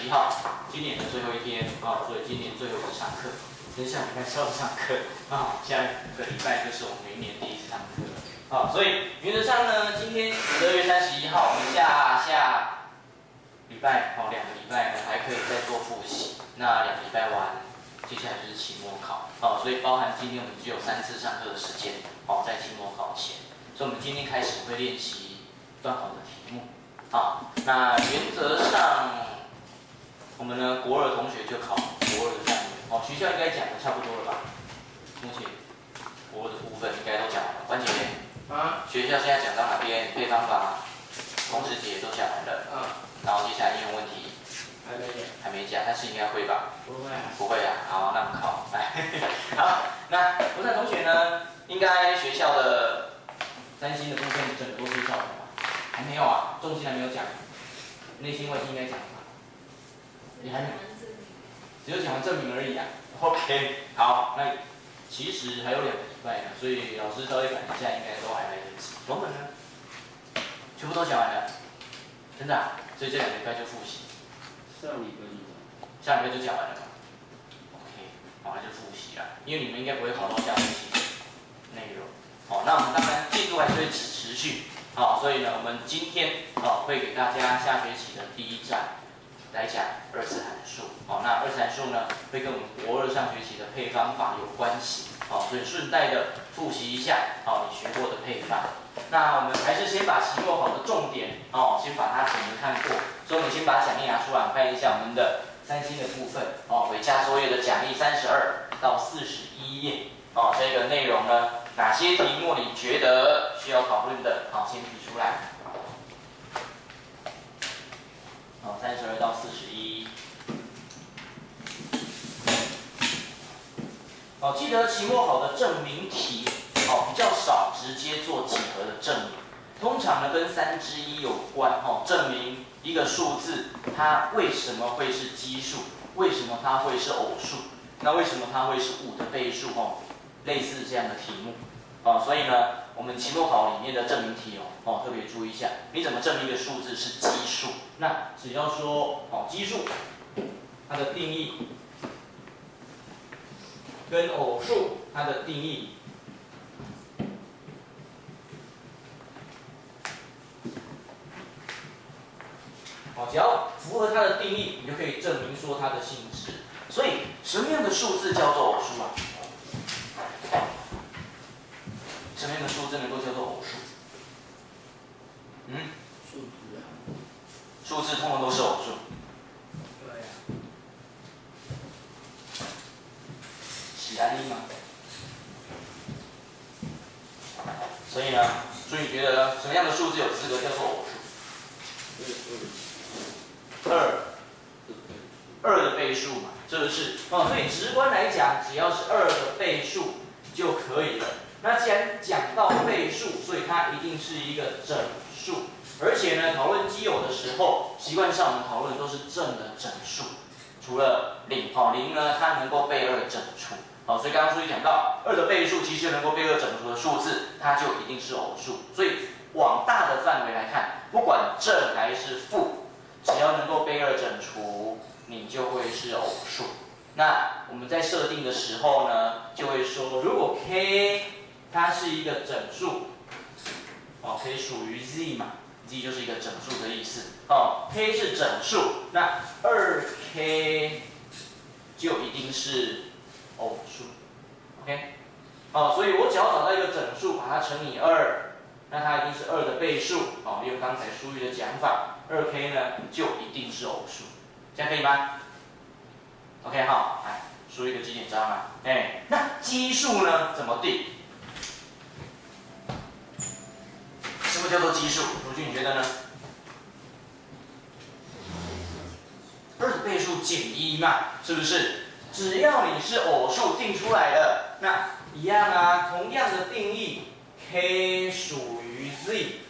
31号，今年的最后一天啊，所以今年最后一次上课，跟下礼拜是要上课啊，下个礼拜就是我们明年第一次上课了啊，所以原则上呢，今天12月31号，我们下礼拜2个礼拜呢还可以再做复习，那2个礼拜完，接下来就是期末考啊，所以包含今天我们只有3次上课的时间哦，在期末考前，所以我们今天开始会练习段考的题目。好，那原则上，我们呢国2的同学就考国2的单元。哦，学校应该讲的差不多了吧？目前国2的部分应该都讲完了。关姐，学校现在讲到哪边？配方法、公式解都讲完了。然后接下来应用问题。还没讲，但是应该会吧？不会啊。好，那我们考。来，好，那国3同学呢，应该学校的3星的部分整个都介绍了吧？还没有啊，重心还没有讲，内心外心应该讲了吧？你还没有，只有讲完证明而已啊。OK， 好，那其实还有2个礼拜呢，所以老师稍微赶一下，应该都还来得及。文本呢，全部都讲完了，真的啊，所以这2个礼拜就复习。下礼拜就讲完了嘛 ？OK， 好，那就复习啦，因为你们应该不会考到下学期的内容。好，那我们当然进度还是会持续。好，所以呢，我们今天会给大家下学期的第1站来讲2次函数。好，那2次函数呢，会跟我们国2上学期的配方法有关系。好，所以顺带的复习一下你学过的配方。那我们还是先把期末考的重点先把它简单看过。所以我们先把讲义拿出来看一下我们的3星的部分回家作业的讲义32到41页这个内容呢，哪些题目你觉得需要讨论的？好，先提出来。32到41。记得期末考的证明题比较少直接做几何的证明，通常呢跟3之1有关证明一个数字它为什么会是奇数，为什么它会是偶数，那为什么它会是5的倍数类似这样的题目所以呢，我们期末考里面的证明题特别注意一下，你怎么证明一个数字是奇数？那只要说奇数，它的定义跟偶数它的定义只要符合它的定义，你就可以证明说它的性质。所以什么样的数字叫做偶数啊？什么样的数字能够叫做偶数？数字通常都是偶数。对呀。是安尼嘛？所以呢，所以你觉得什么样的数字有资格叫做偶数？2的倍数嘛，是不是？所以直观来讲，只要是2的倍数就可以了。那既然讲到倍数，所以它一定是一个整数，而且呢，讨论奇偶的时候，习惯上我们讨论的都是正的整数，除了0，0呢它能够被2整除，所以刚刚书里讲到2的倍数其实能够被2整除的数字，它就一定是偶数。所以往大的范围来看，不管正还是负，只要能够被2整除，你就会是偶数。那我们在设定的时候呢，就会说，如果 k 它是一个整数可以属于 z 嘛 ，z 就是一个整数的意思k 是整数，那2k 就一定是偶数 ，OK？ 所以我只要找到一个整数，把它乘以2，那它一定是2的倍数利用刚才书语的讲法，2k 呢就一定是偶数，这样可以吗 ？OK 好，来书一个几点章啊？那奇数呢怎么定？什么叫做奇数？如君你觉得呢？2的倍数减1嘛，是不是？只要你是偶数定出来了，那一样啊，同样的定义 ，k 属于 z，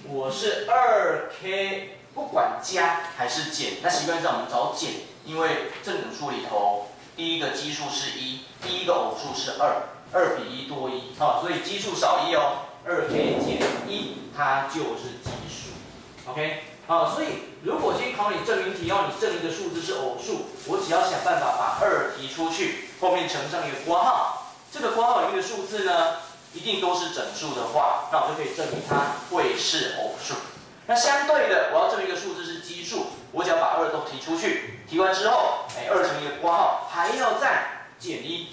我是2k， 不管加还是减，那习惯上我们找减，因为正整数里头第一个奇数是1，第一个偶数是2，2比1多1，所以奇数少12k 减1，它就是奇数 ，OK？所以如果今天考你证明题，要你证明的数字是偶数，我只要想办法把2提出去，后面乘上一个括号，这个括号里面的数字呢，一定都是整数的话，那我就可以证明它会是偶数。那相对的，我要证明一个数字是奇数，我只要把2都提出去，提完之后，2乘一个括号，还要再减1，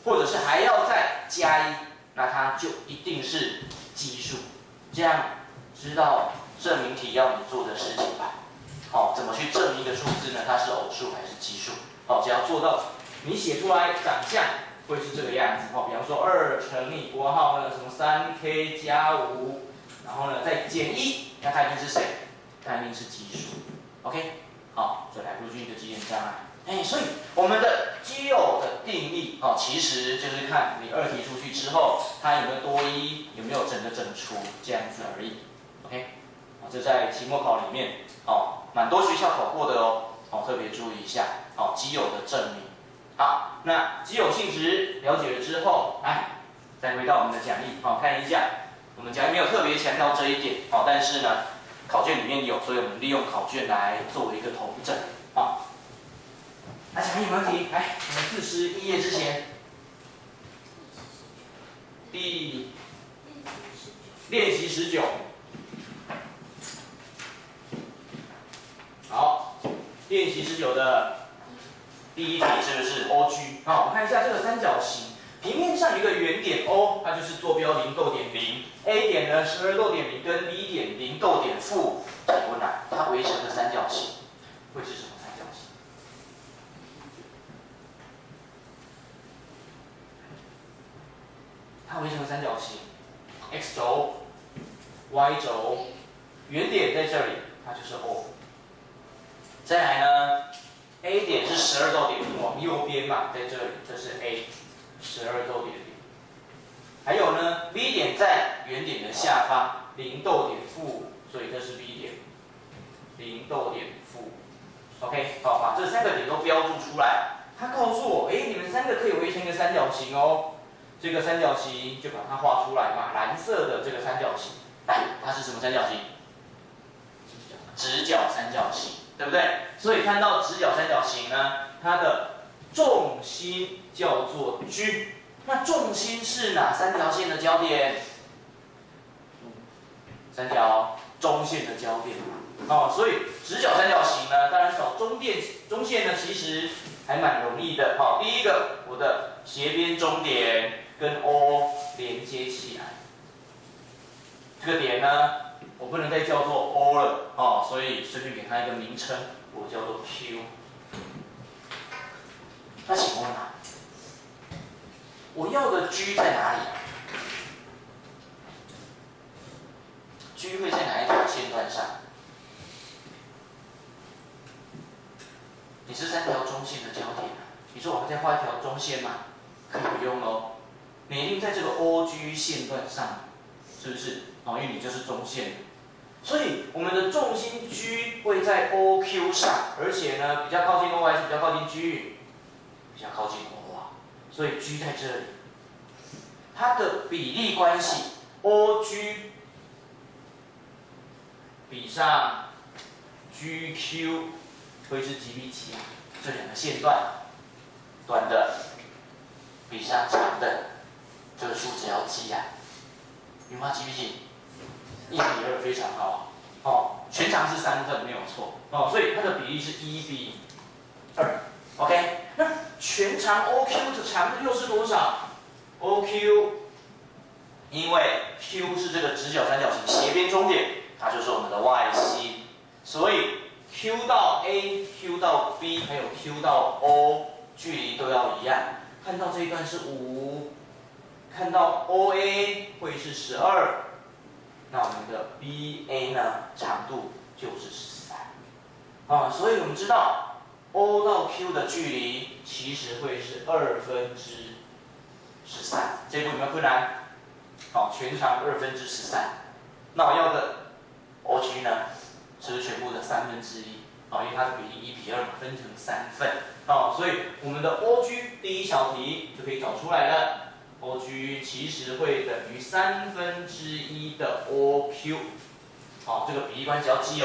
或者是还要再加1，那它就一定是奇数。这样知道证明题要你做的事情吧？怎么去证明一个数字呢？它是偶数还是奇数？只要做到你写出来长相会是这个样子。比方说2乘以括号呢，什么3k 加5，然后呢再减1，那它一定是谁？它一定是奇数。OK， 好，所以来不出一个基点障碍。所以我们的奇偶的定义其实就是看你2提出去之后，它有没有多1，有没有整个整除这样子而已。OK， 这在期末考里面蛮多学校考过的特别注意一下奇偶的证明。好，那奇偶性质了解了之后，来再回到我们的讲义看一下，我们讲义没有特别强调这一点但是呢考卷里面有，所以我们利用考卷来作为一个统整那讲义有没有题？来，我们41页之前，练习19。好，练习19的第一题是不是 OG？ 我们看一下这个三角形，平面上有一个原点 O， 它就是坐标0逗点0 ，A 点呢12逗点0跟 B 点0逗点负，请问它围成的三角形会是什么三角形？它围成的三角形 ，X 轴、Y 轴，原点在这里，它就是 O。再来呢 ，A 点是12逗点0，往右边嘛，在这里，这是 A， 12逗点0。还有呢 ，B 点在原点的下方，0逗点负，所以这是 B 点，0逗点负。OK， 好，把这3个点都标注出来。它告诉我，你们3个可以围成一个三角形哦。这个三角形就把它画出来嘛，蓝色的这个三角形，它是什么三角形？直角三角形。对不对？所以看到直角三角形呢，它的重心叫做 G。那重心是哪3条线的交点？3条中线的交点。所以直角三角形呢，当然找中线呢，其实还蛮容易的。第一个，我的斜边中点跟 O 连接起来，这个点呢，我不能再叫做 O 了所以随便给它一个名称，我叫做 Q。那请问我要的 G 在哪里？G 会在哪一条线段上？你是3条中线的交点你说我还再画一条中线吗？可以不用哦，你一定在这个 OG 线段上，是不是？因为你就是中线。所以我们的重心 G 会在 OQ 上，而且呢比较靠近 O 还是比较靠近 G？ 比较靠近 O 所以 G 在这里。它的比例关系 OG 比上 GQ 会是几比几这2个线段，短的比上长的，这个数只要记有没有几比几？1比2非常好全长是3份没有错所以它的比例是1比2。OK， 那全长 OQ 的长度又是多少 ？OQ， 因为 Q 是这个直角三角形斜边中点，它就是我们的 Y 心，所以 Q 到 A、Q 到 B 还有 Q 到 O 距离都要一样。看到这一段是5，看到 OA 会是12。那我们的 BA 呢，长度就是13所以我们知道 O 到 Q 的距离其实会是13/13，这一步有没有困难？全长13/13。那我要的 OG 呢，是不是全部的1/3？因为它的比例1比2嘛，分成3份所以我们的 OG 第一小题就可以找出来了。OG 其实会等于1/3的 OQ，这个比例关系要记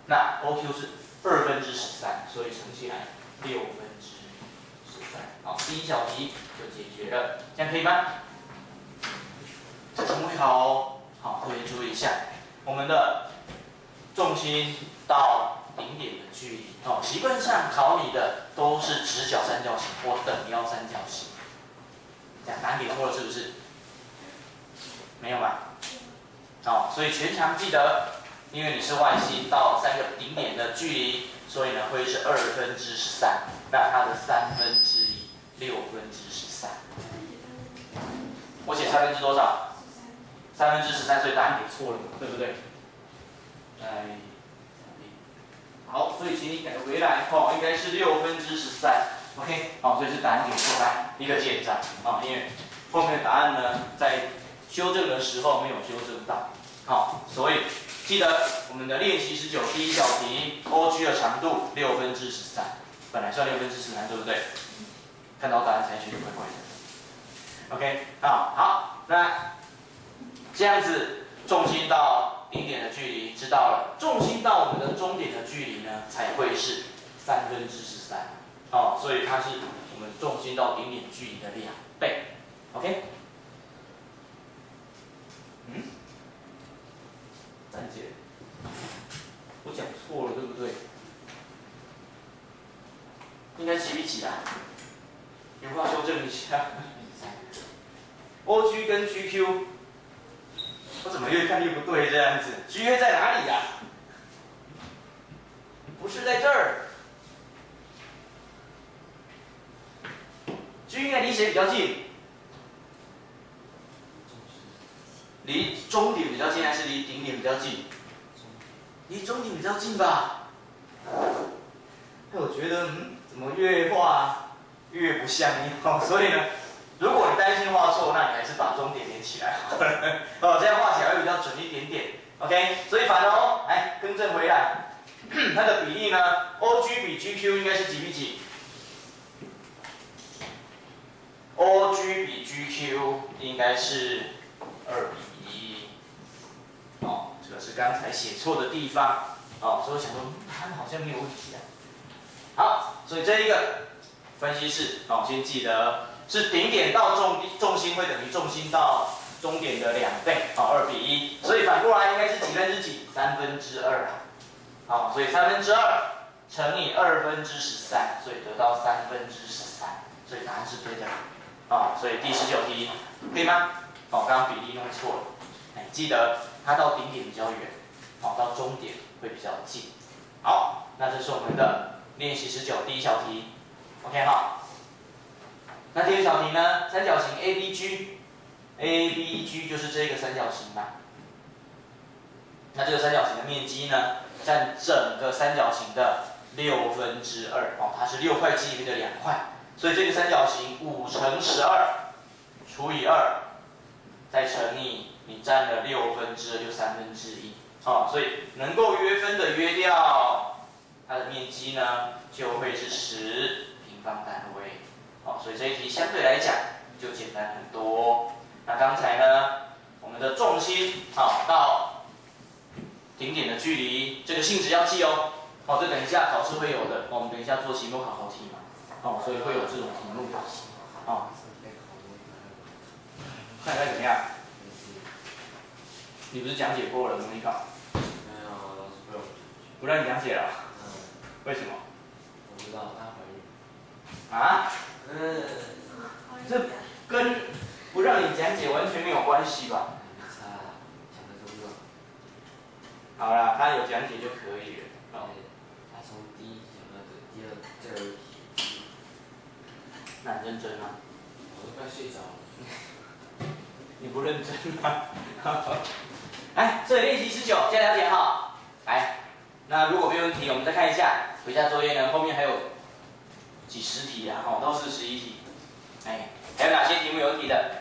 那 OQ 是13/2，所以乘起来13/6。好，第一小题就解决了，这样可以吗？这题目会好哦。好，特别注意一下，我们的重心到顶点的距离哦，习惯上考你的都是直角三角形或等腰三角形。这样答案给错了是不是？没有吧？哦，所以全长记得，因为你是外心到3个顶点的距离，所以呢会是13/2，那它的1/3，6/13。我写1/3多少？13/13，所以答案给错了，对不对？好，所以请你改回来，应该是13/6。OK， 好，所以是答案给错，来一个键站因为后面的答案呢，在修正的时候没有修正到，好，所以记得我们的练习19第一小题 ，OG 的长度13/6，本来算13/13，对不对？看到答案才觉得怪怪的。OK， 好，那这样子重心到顶点的距离知道了，重心到我们的终点的距离呢，才会是13/13，所以它是我们重心到顶点距离的2倍。OK。暂解，我讲错了，对不对？应该几比几啊？有没有修正一下？OG 跟 GQ， 我怎么越看越不对这样子 ？GA 在哪里呀？不是在这儿。G 应该离谁比较近？离终点比较近还是离顶点比较近？离终点比较近吧。我觉得怎么越画越不像你所以呢，如果你担心画错，那你还是把终点连起来这样画起来会比较准一点点。OK， 所以反了来更正回来，它的比例呢 ，OG 比 GQ 应该是几比几？OG 比 GQ 应该是2比1。这个是刚才写错的地方。所以我想说，答案好像没有问题啊。好，所以这一个分析式，先记得是顶点到重心会等于重心到终点的2倍，2比1。所以反过来应该是几分之几？2/3。所以2/3乘以2/13，所以得到13/13，所以答案是对的。所以第19题可以吗？刚刚比例弄错了，记得它到顶点比较远，到终点会比较近。好，那这是我们的练习19第一小题 ，OK 哈。那第二小题呢？三角形 ABG 就是这个三角形嘛。那这个三角形的面积呢，占整个三角形的2/6，它是6块肌里面的2块，所以这个三角形5乘12除以2，再乘以你占了2/6就1/3，所以能够约分的约掉，它的面积呢就会是10平方单位。所以这一题相对来讲就简单很多。那刚才呢，我们的重心到顶点的距离，这个性质要记哦。这等一下考试会有的。我们等一下做期末考题嘛。所以会有这种题目。看看怎么样？你不是讲解过了模拟考？没有，老师不让你讲解了。为什么？我不知道，她怀孕。这跟不让你讲解完全没有关系吧？讲的重要。好啦，他有讲解就可以了。他从第一讲到第二题。那很认真啊。我都快睡着了。你不认真吗？来，所以练习19，现在了解哈。来，那如果没问题，我们再看一下回家作业呢，后面还有几十题啊，到41题。还有哪些题目有题的？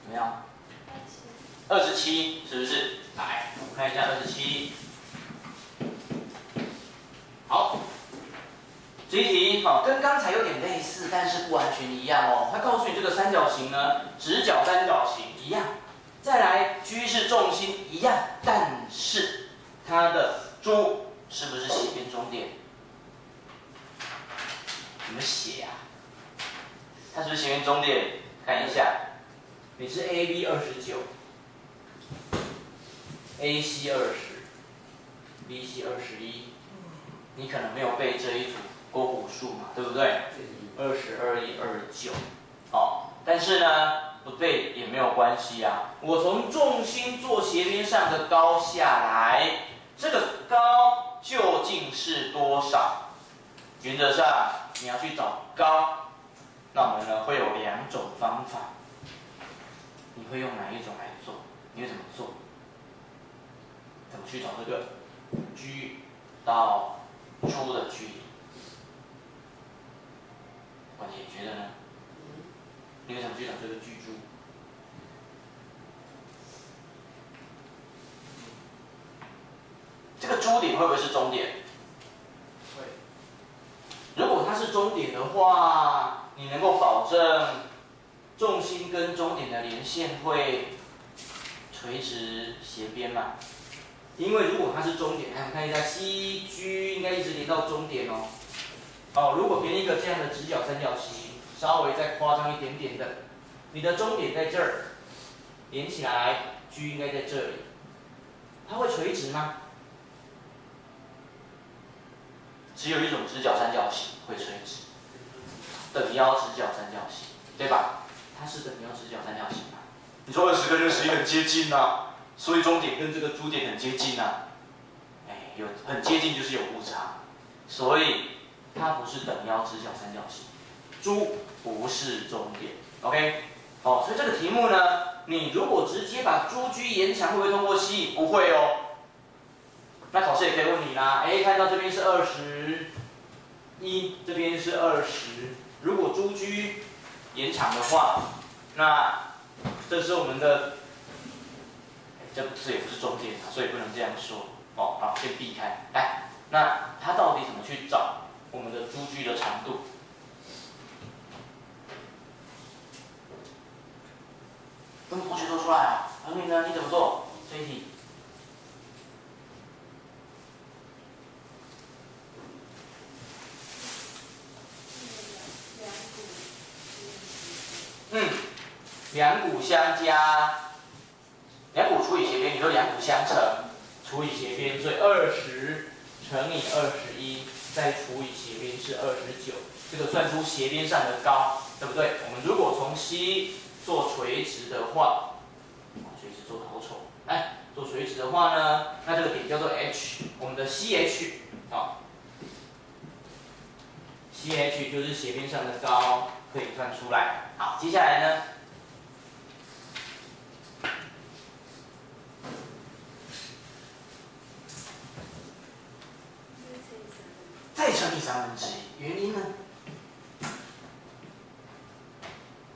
有没有？27是不是？来，我们看一下27。好，这一题跟刚才有点类似，但是不完全一样哦。它告诉你这个三角形呢，直角三角形一样，再来 G 是重心一样，但是它的珠是不是斜边中点？怎么写呀？它是不是斜边中点？看一下，你是 AB 29，AC 20，BC 21，你可能没有背这一组勾股数嘛，对不对？20、21、29，好，但是呢，不背也没有关系啊。我从重心做斜边上的高下来，这个高究竟是多少？原则上你要去找高，那我们呢会有2种方法。你会用哪一种来做？你会怎么做？怎么去找这个 G 到珠的距离？管姐觉得呢？你会怎么去找这个距珠？这个珠点会不会是终点？会。如果它是终点的话，你能够保证重心跟终点的连线会垂直斜边吗？因为如果它是终点，我们看一下 CG 应该一直连到终点哦。如果编一个这样的直角三角形，稍微再夸张一点点的，你的终点在这儿，连起来 G 应该在这里，它会垂直吗？只有一种直角三角形会垂直，等腰直角三角形，对吧？它是等腰直角三角形吗？你说20跟21很接近啊，所以终点跟这个珠点很接近啊。有很接近就是有误差，所以它不是等腰直角三角形，珠不是终点 ，OK？ 所以这个题目呢，你如果直接把珠距延长，会不会通过 C？ 不会哦。那考试也可以问你啦，看到这边是21，这边是20，如果珠距延长的话，那这是我们的，这也不是终点啊，所以不能这样说。好，先避开。来，那它到底怎么去找我们的珠距的长度？跟同学说出来啊！何明呢？你怎么做这一题？两股相加，两股除以斜边，你说两股相乘。除以斜边，所以20乘以21，再除以斜边是29，这个算出斜边上的高，对不对？我们如果从 C 做垂直的话，垂直做的好丑，做垂直的话呢，那这个点叫做 H， 我们的 CH， CH 就是斜边上的高，可以算出来。好，接下来呢？再乘以1/3，原因呢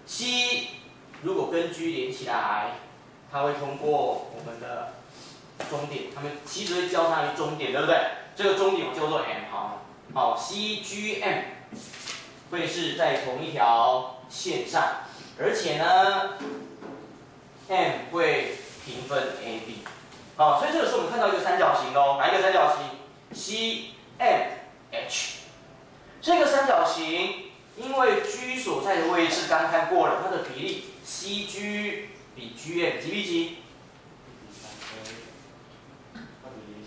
？C 如果跟 G 连起来，它会通过我们的终点，它们其实会交叉于终点，对不对？这个终点我叫做 M 好，CGM 会是在同一条线上，而且呢 ，M 会平分 AB， 所以这个时候我们看到一个三角形哦，哪一个三角形 ？CMH 这个三角形，因为 G 所在的位置刚看过了，它的比例 CG 比 GM 几比几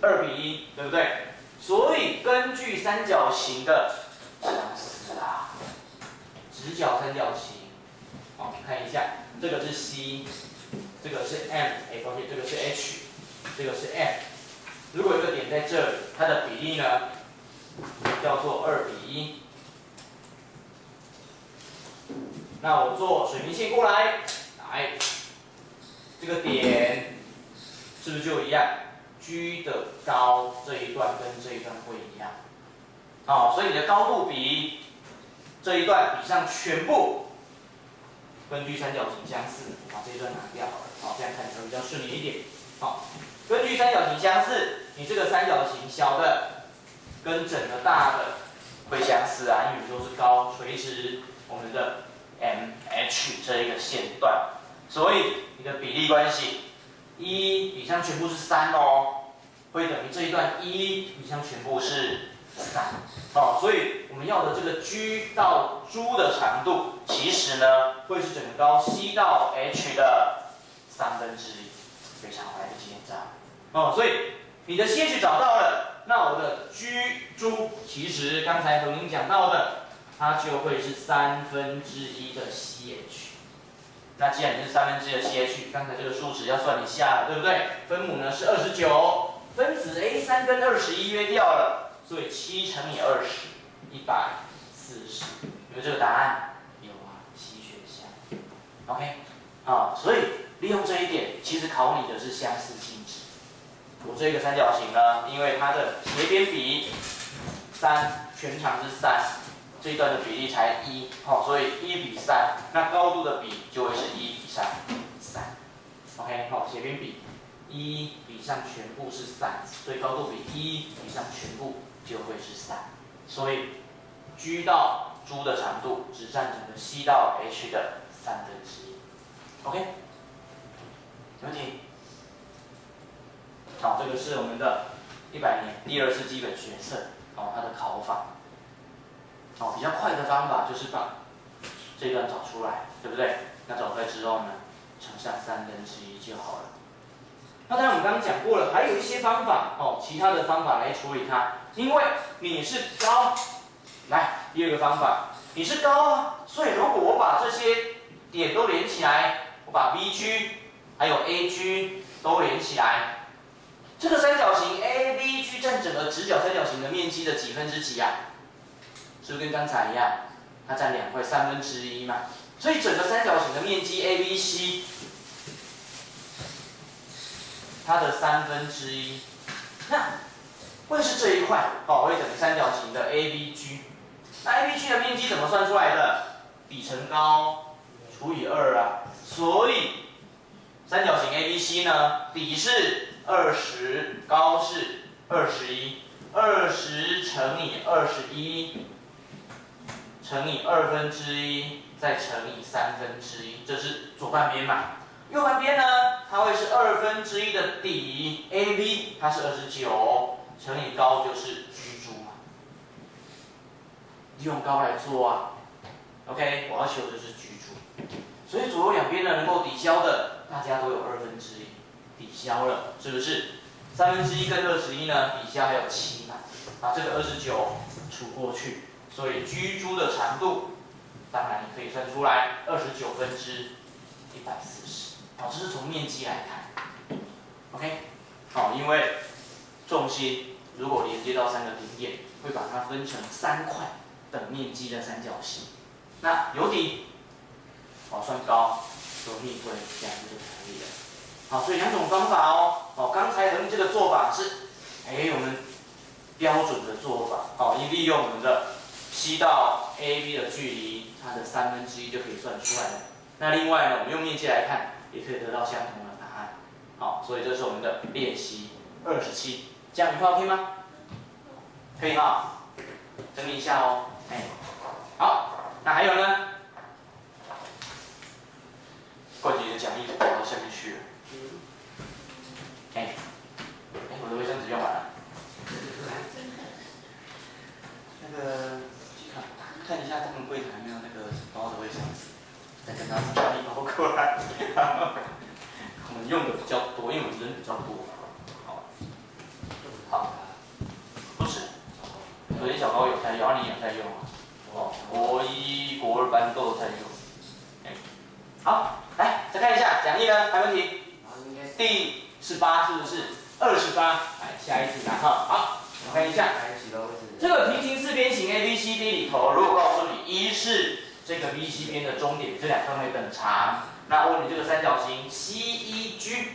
？2:1，对不对？所以根据三角形的相似啊，直角三角形，看一下，这个是 C， 这个是 M， 抱歉，这个是 H， 这个是 M。如果有一个点在这里，它的比例呢叫做2:1。那我做水平线过来，这个点是不是就一样 ？G 的高这一段跟这一段会一样，所以你的高度比这一段比上全部根据三角形相似，把这一段拿掉好了，这样看起来比较顺利一点。根据三角形相似，你这个三角形小的跟整个大的会相似啊，因为都是高垂直我们的 MH 这一个线段，所以你的比例关系1比上全部是3哦，会等于这一段1比上全部是3。哦，所以我们要的这个 G 到 Z 的长度，其实呢会是整个高 C 到 H 的1/3，非常好来的结账。哦，所以你的 CH 找到了，那我的 G、Z 其实刚才和您讲到的，它就会是1/3的 CH。那既然你是1/3的 CH， 刚才这个数值要算一下了，对不对？分母呢是29，分子 A3 跟21约掉了，所以7乘以20，140。有没有这个答案？有啊，C选项。OK， 啊，所以利用这一点，其实考你的是相似性质。我这个三角形呢，因为它的斜边比3，全长是3，这一段的比例才1，好，所以1比3，那高度的比就会是1比上3。OK， 好，斜边比1比上全部是3，所以高度比1比上全部就会是3。所以 G 到 Z 的长度只占整个 C 到 H 的1/3。OK， 有问题？好，这个是我们的100年第2次基本学测，哦，它的考法。哦，比较快的方法就是把这一段找出来，对不对？那找出来之后呢，乘上1/3就好了。那当然我们刚刚讲过了，还有一些方法哦，其他的方法来处理它。因为你是高，来第2个方法，你是高啊，所以如果我把这些点都连起来，我把 BG 还有 AG 都连起来。这个三角形 ABG 占整个直角三角形的面积的几分之几啊？是不是跟刚才一样？它占2块1/3嘛？所以整个三角形的面积 ABC， 它的1/3，那会是这一块哦，会等于三角形的 ABG。那 ABG 的面积怎么算出来的？底乘高除以2啊。所以三角形 ABC 呢，底是20，高是21，20乘以21乘以1/2，再乘以1/3，这是左半边嘛。右半边呢，它会是1/2的底 AB， 它是29，乘以高就是 G 嘛。利用高来做啊。OK， 我要求的是 G。所以左右两边呢能够抵消的，大家都有1/2，抵消了，是不是？1/3跟21呢，抵消还有7嘛，把这个29除过去，所以 G 的长度，当然你可以算出来29/140。好，这是从面积来看。OK， 好，因为重心如果连接到3个顶点，会把它分成3块等面积的三角形。那有底。哦，算高，有逆推，这样就可以了。好，所以2种方法哦。哦，刚才和你这个做法是，我们标准的做法。哦，利用我们的 C 到 AB 的距离，它的1/3就可以算出来了。那另外呢，我们用面积来看，也可以得到相同的答案。好，所以这是我们的练习27。这样你会 OK 吗？可以哈。整理一下哦。好，那还有呢？冠杰的讲义跑到下面去了。我的卫生纸用完了。那个看一下他们柜台有没有那个包的卫生纸，再跟他拿一包过来。我们用的比较多，因为我们人比较多。好，不止。昨天小高有在用，然后你有在用啊。国1、国2班都有在用。好，来再看一下讲义呢，还有问题？第18是不是？28，来下一题啦哈。好，我看一下，这个平行四边形 ABCD 里头，如果告诉你1是这个 BC 边的中点，这两分为等长，那问你这个三角形 CEG，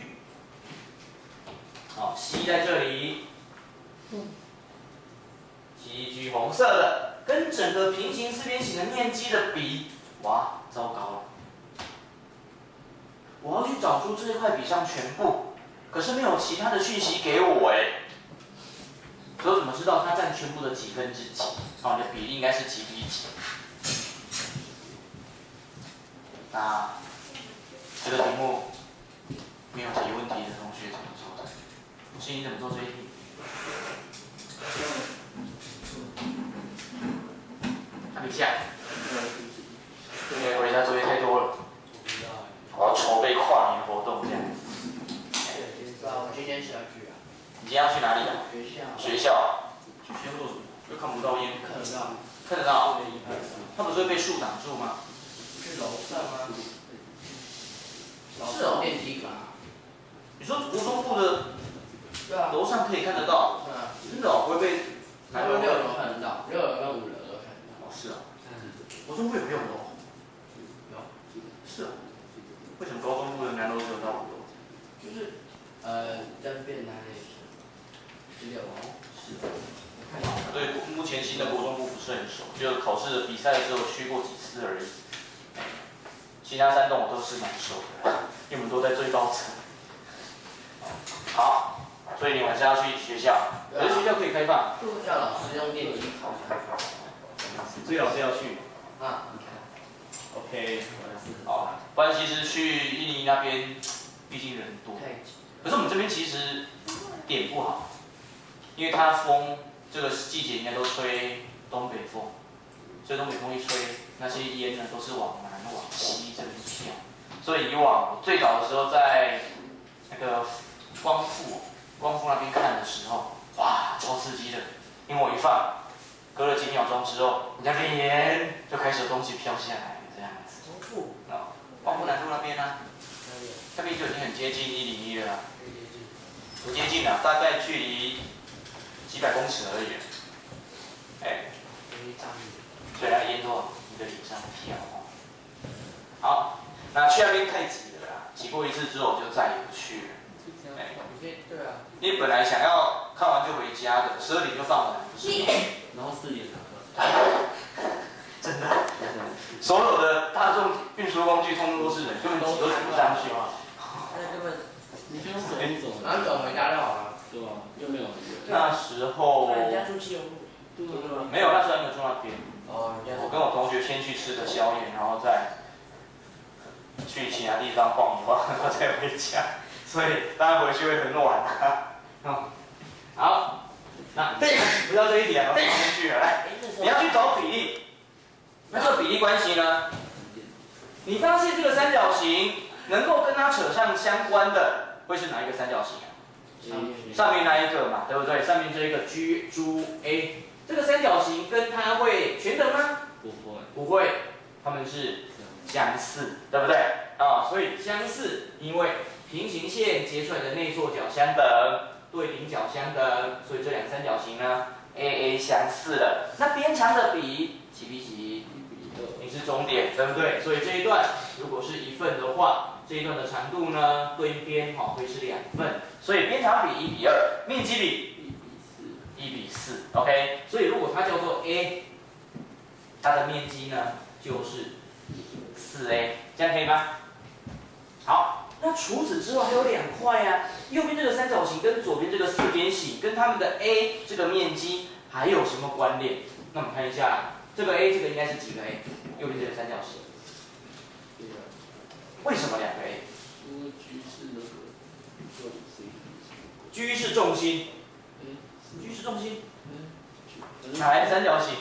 好 ，C 在这里，CEG 红色的，跟整个平行四边形的面积的比，哇，糟糕了。我要去找出这一块比上全部，可是没有其他的讯息给我所以我怎么知道它占全部的几分之几？你的比例应该是几比几？那这个题目没有提问题的同学怎么做的？建议怎么做这一题？还没下。因为回家作业太多了。我要筹备跨年活动这样子。我今天是要去啊。你今天要去哪里啊？学校。学校。去学校做什么？又看不到烟。看得到。看得到。他不是会被树挡住吗？去楼上吗？是哦。电梯卡。你说国中部的对啊。楼上可以看得到？对啊。真的哦，不会被他们6楼看得到，6楼跟5楼都看得到。哦，是啊。国中部有6楼？有。是啊。为什么高中部的南楼只有到5楼？就是跟变态类似。16楼。是啊。对，目前新的国中部不是很熟，就考试的比赛的时候去过几次而已。其他3栋我都是蛮熟的，因为我们都在最高层。好，所以你晚上要去学校，可是学校可以开放。叫老师用电梯考下去。所以老师要去。啊。OK。好，不然其实去101那边，毕竟人多。可是我们这边其实点不好，因为它风这个季节应该都吹东北风，所以东北风一吹，那些烟呢都是往南往西这边飘。所以以往我最早的时候在那个光复那边看的时候，哇，超刺激的，因为我一放，隔了几秒钟之后，人家那烟就开始有东西飘下来，这样子。光复南路那边呢、那边就已经很接近101了，不接近了，大概距离几百公尺而已。所以那烟都往你的脸上飘。好，那去那边太挤了啦，挤过一次之后我就再也不去了。对啊。因为本来想要看完就回家的，12点就放完，不是？然后4点上课。真的。所有的大众运输工具通通都是人，根本挤都挤不上去。那根本，你就用手机走，然后走回家就好了。对吧？又没有很远。那时候人家住7楼。没有，那时候还没有住那边。哦，我跟我同学先去吃个宵夜，然后再去其他地方晃一晃，然后再回家。所以当然回去会很晚啊。好，那不到这一点，我们先去了。来，你要去找比例。那这个比例关系呢？你发现这个三角形能够跟它扯上相关的，会是哪一个三角形啊？上面那一个嘛，对不对？上面这一个 G 珠 A， 这个三角形跟它会全等吗？不会。不会，它们是相似，对不对？所以相似，因为平行线截出来的内错角相等，对顶角相等，所以这两个三角形呢 ，AA 相似了。那边长的比几比几？你是终点，对不对？所以这一段如果是1份的话，这一段的长度呢，对应边会是2份，所以边长比1比2，面积比1比4 ，OK。所以如果它叫做 A， 它的面积呢就是4A， 这样可以吗？好，那除此之外还有2块啊，右边这个三角形跟左边这个4边形跟它们的 A 这个面积还有什么关联？那我们看一下，这个 A 这个应该是几个 A？ 右边这个三角形。为什么2个 A？ 因为 G 是那个重心。G 是重心。G 是重心。哪来的三角形？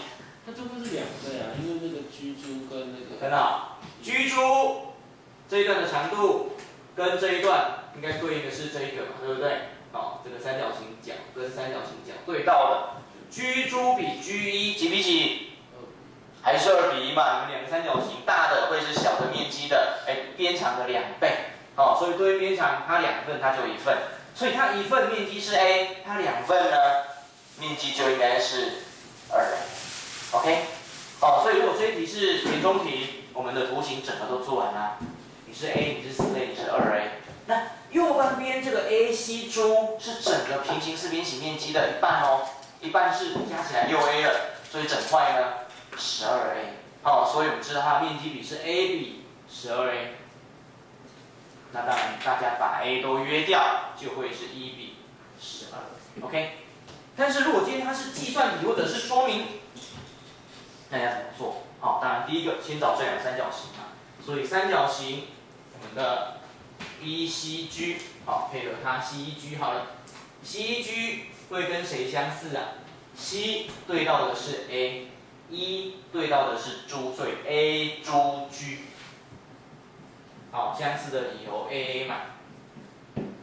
它就会是2倍啊，因为那个 G 珠跟那个。很好 ，G 珠这一段的长度跟这一段应该对应的是这一个嘛，对不对？这个三角形角跟三角形角对到了。G 珠比 G1几比几？还是2比1嘛，你们2个三角形，大的会是小的面积的，边长的2倍，所以对应边长它2份，它就1份，所以它1份面积是 A， 它2份呢，面积就应该是2A， OK， 所以如果这一题是填充题，我们的图形整个都做完了，你是 A， 你是4A， 你是2A， 那右半边这个 AC 珠是整个平行四边形面积的1半哦，一半是加起来6A 了，所以整块呢12A， 所以我们知道它的面积比是 A 比12A， 那当然大家把 A 都约掉，就会是1比12 ，OK。但是如果今天它是计算题或者是说明，那要怎么做？当然第一个先找这两个三角形嘛，所以三角形我们的 BCG， 配合它 CEG 好了 ，CEG 会跟谁相似啊 ？C 对到的是 A， 对到的是猪，所以 A 猪 G。好，相似的理由 AA 嘛。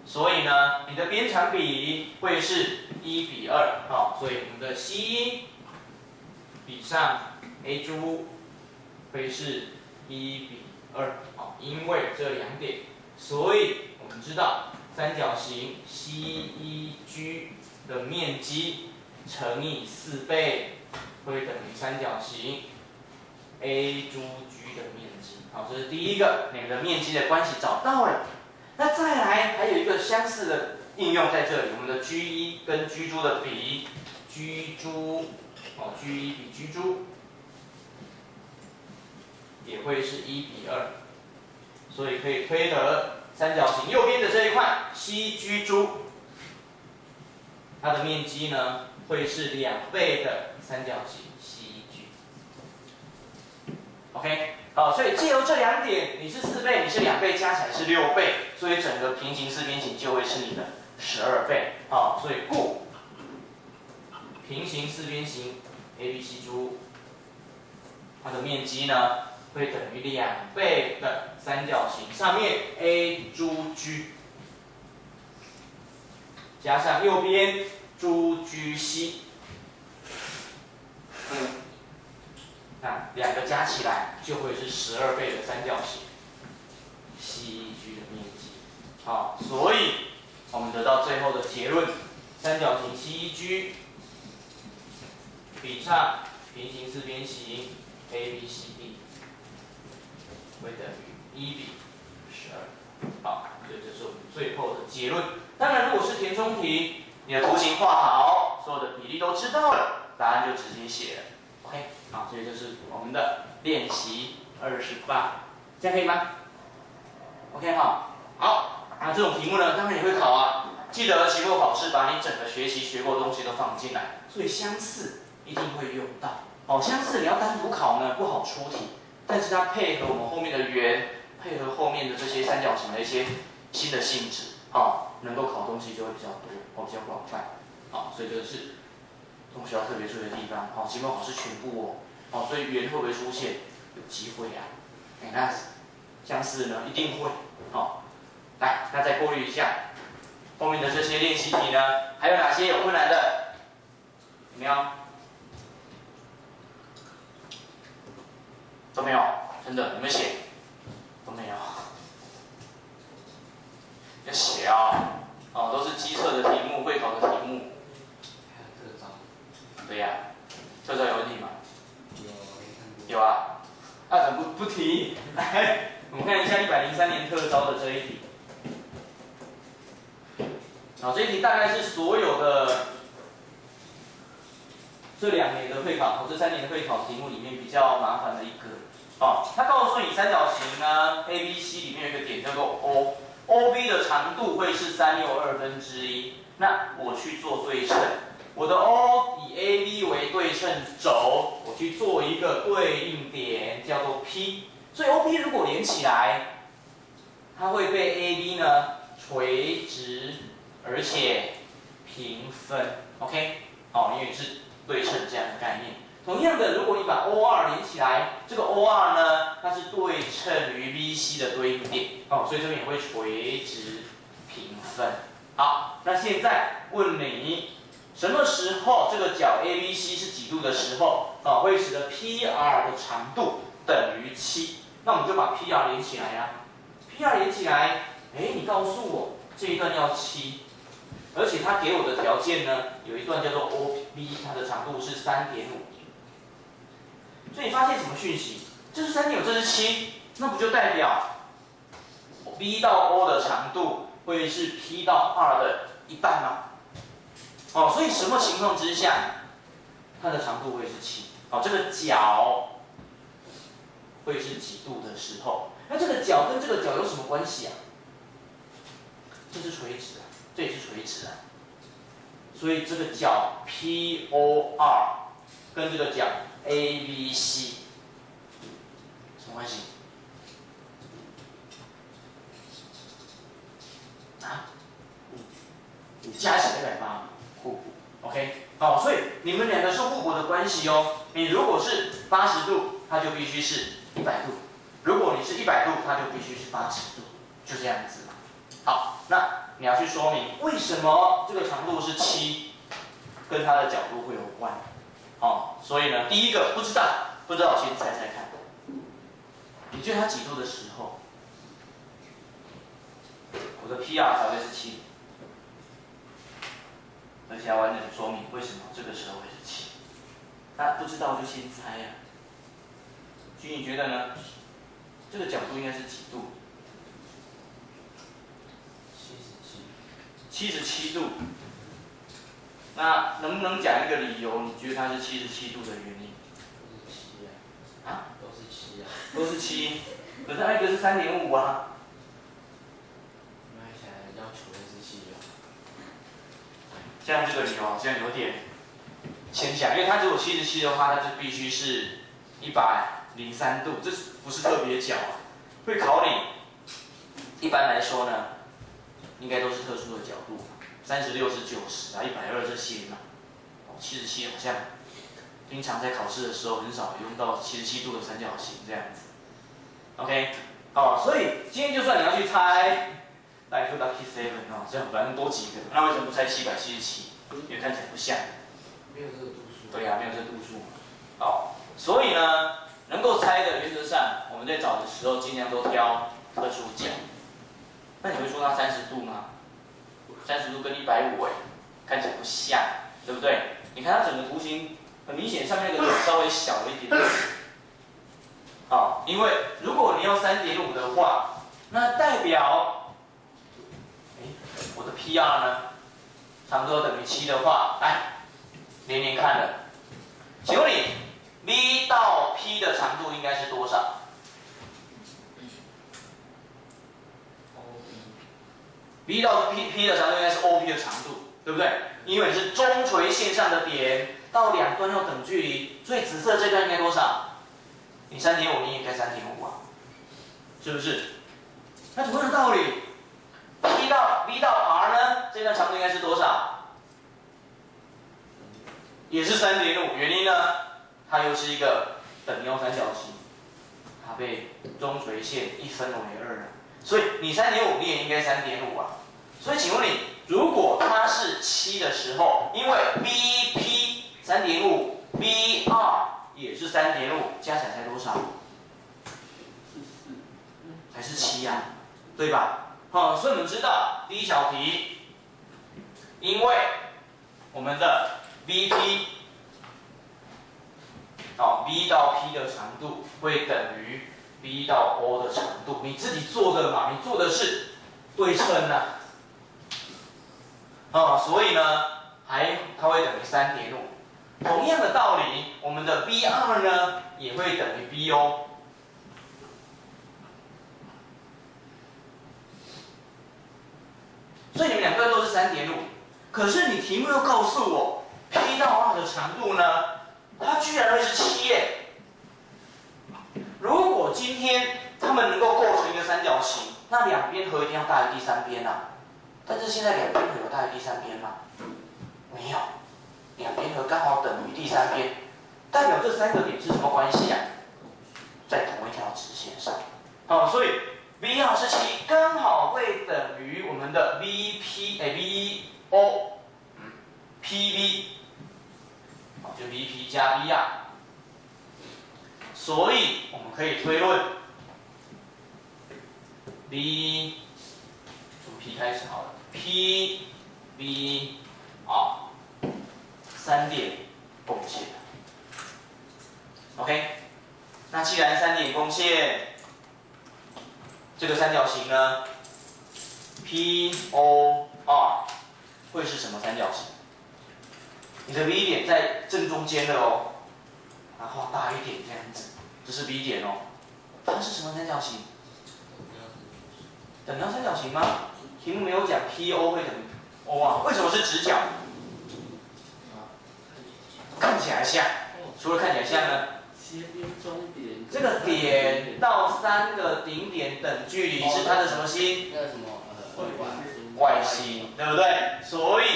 所以呢，你的边长比会是1:2，好，所以我们的 C 比上 A 猪会是1:2，好，因为这两点，所以我们知道三角形 CEG 的面积乘以4倍会等于三角形 A 猪 G 的面积。好，这是第一个，两个面积的关系找到了。那再来还有一个相似的应用在这里，我们的 G1 跟 G 猪的比 ，G 猪，G1比 G 猪也会是1:2，所以可以推得三角形右边的这一块 CG 猪，它的面积呢会是2倍的三角形 CG。OK。好，所以借由这两点，你是4倍，你是2倍，加起来是6倍，所以整个平行四边形就会是你的12倍。好，所以故平行四边形 ABC 猪，它的面积呢会等于2倍的三角形上面 A 猪 G， 加上右边猪 GC。那两个加起来就会是12倍的三角形 CEG 的面积。好，所以我们得到最后的结论：三角形 CEG 比上平行四边形 ABCD 会等于1:12。好，所以这是我们最后的结论。当然，如果是填充题，你的图形画好，所有的比例都知道了，答案就直接写了。OK， 好，所以这是我们的练习28，这样可以吗 ？OK， 好，好，那这种题目呢，当然也会考啊。记得期末考试把你整个学习学过的东西都放进来，所以相似一定会用到。好，相似你要单独考呢不好出题，但是它配合我们后面的圆，配合后面的这些三角形的一些新的性质，好，能够考的东西就会比较多，比较广泛。好，所以这个是同学要特别注意的地方。好，期末考试全部哦。好，所以圆会不会出现？有机会啊。那相似呢，一定会。好，来，那再过滤一下后面的这些练习题呢，还有哪些有困难的？有没有？都没有，真的，有没有写？都没有。要写啊！哦，都是基测的题目，会考的题目。还有特招。对呀、特招有问题吗？有，有啊。怎么不提？来，我们看一下103年特招的这一题。好，这一题大概是所有的这2年的会考，这3年的会考题目里面比较麻烦的一个。它告诉你三角形呢 ，ABC 里面有一个点叫做 O，OB 的长度会是3/6/2。那我去做对称，我的 O 以 AB 为对称轴，我去做一个对应点，叫做 P。所以 OP 如果连起来，它会被 AB 呢垂直，而且平分。OK， 因为是对称这样的概念。同样的，如果你把 OR 连起来，这个 OR 呢，它是对称于 BC 的对应点，所以这边也会垂直平分。好，那现在问你，什么时候这个角 ABC 是几度的时候，会使得 PR 的长度等于7？那我们就把 PR 连起来呀、PR 连起来，你告诉我这一段要7，而且它给我的条件呢，有一段叫做 OB， 它的长度是3.5。所以你发现什么讯息？这是3.5，这是7，那不就代表 B 到 O 的长度会是 P 到2的1半吗？所以什么情况之下，它的长度会是7？这个角会是几度的时候？那这个角跟这个角有什么关系啊？这是垂直啊，这也是垂直啊。所以这个角 POR 跟这个角 ABC 什么关系？加起来180吗？互补。哦，所以你们两个是互补的关系哦。你如果是80度，它就必须是100度；如果你是100度，它就必须是80度，就这样子嘛。好，那你要去说明为什么这个长度是7，跟它的角度会有关。哦，所以呢，第一个不知道，先猜猜看。你觉得它几度的时候，我的 PR 才会是7，而且要完整说明为什么这个时候会是7。那不知道就先猜呀。君，你觉得呢？这个角度应该是几度？77度。那能不能讲一个理由？你觉得它是77度的原因？都是7啊。啊？都是7啊。都是7，可是那个是3.5啊。买起来要求的是7啊。像这个理由好像有点牵强，因为它如果77的话，它就必须是103度，这不是特别角啊？会考你，一般来说呢，应该都是特殊的角度，36是90啊，120这些嘛。77好像平常在考试的时候很少用到77度的三角形这样子。OK， 好，所以今天就算你要去猜，来说 Lucky 7哦，这样反正多几个，那为什么不猜777？因为看起来不像。没有这个度数。对呀、没有这个度数。好，所以呢，能够猜的原则上，我们在找的时候尽量都挑特殊角。那你会说它30度吗？30度跟150看起来不像，对不对？你看它整个图形，很明显上面那个点稍微小了一点。好，因为如果你用3.5的话，那代表，我的 PR 呢，长度等于7的话，来，连连看了。请问你 V 到 P 的长度应该是多少 ？V 到 P 的长度应该是 OP 的长度，对不对？因为是中垂线上的点，到两端要等距离，所以紫色这段应该多少？你3.5，你也应该3.5啊，是不是？那同样的道理 ，V 到 R 呢，这段长度应该是多少？也是3.5，原因呢，它又是一个等腰三角形，它被中垂线一分为2了，所以你3.5，你也应该3.5啊。所以请问你，如果它是7的时候，因为 BP 3.5，BR 也是3.5，加起来才多少？才是7呀、对吧？所以我们知道第一小题，因为我们的 VP V 到 P 的长度会等于 V 到 O 的长度，你自己做的嘛，你做的是对称呐、所以呢，它会等于3.5。同样的道理，我们的 BR 呢也会等于 BO。所以你们两个都是3.5，可是你题目又告诉我 P 到 R 的长度呢，它居然会是7耶。如果今天它们能够构成一个三角形，那两边和一定要大于第三边啊。但是现在两边和有大于第三边吗？没有，两边和刚好等于第三边，代表这3个点是什么关系啊？在同一条直线上。所以 VR 是7，刚好会等于我们的 VO PV， 就 VP 加 VR。所以我们可以推论 V 从 P 开始好了 ，PVR 3点共线。OK， 那既然3点共线，这个三角形呢 ，POR 会是什么三角形？你的 V 点在正中间的哦，然后大一点这样子，这是 V 点哦。它是什么三角形？等腰三角形吗？题目没有讲 PO 会等于 O 啊，为什么是直角？看起来像，除了看起来像呢？斜边中点。这个点到3个顶点等距离是它的什么心？那什么外心，对不对？所以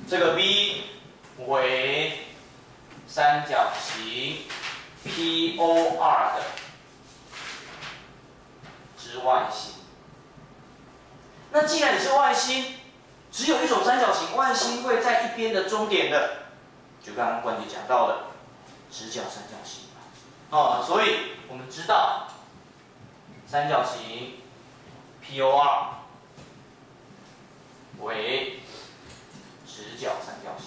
这个 B 为三角形 POR 的之外心。那既然你是外心，只有一种三角形外心会在一边的中点的，就刚刚关姐讲到的直角三角形嘛。所以我们知道三角形 POR 为直角三角形。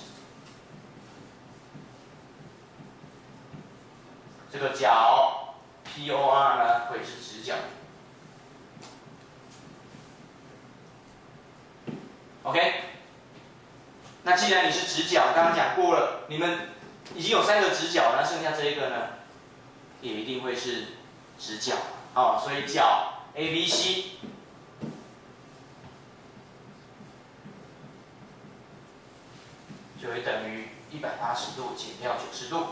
这个角 POR 呢会是直角。OK， 那既然你是直角，刚刚讲过了，你们已经有3个直角，那剩下这一个呢，也一定会是直角。所以角 ABC 就会等于180度减掉90度。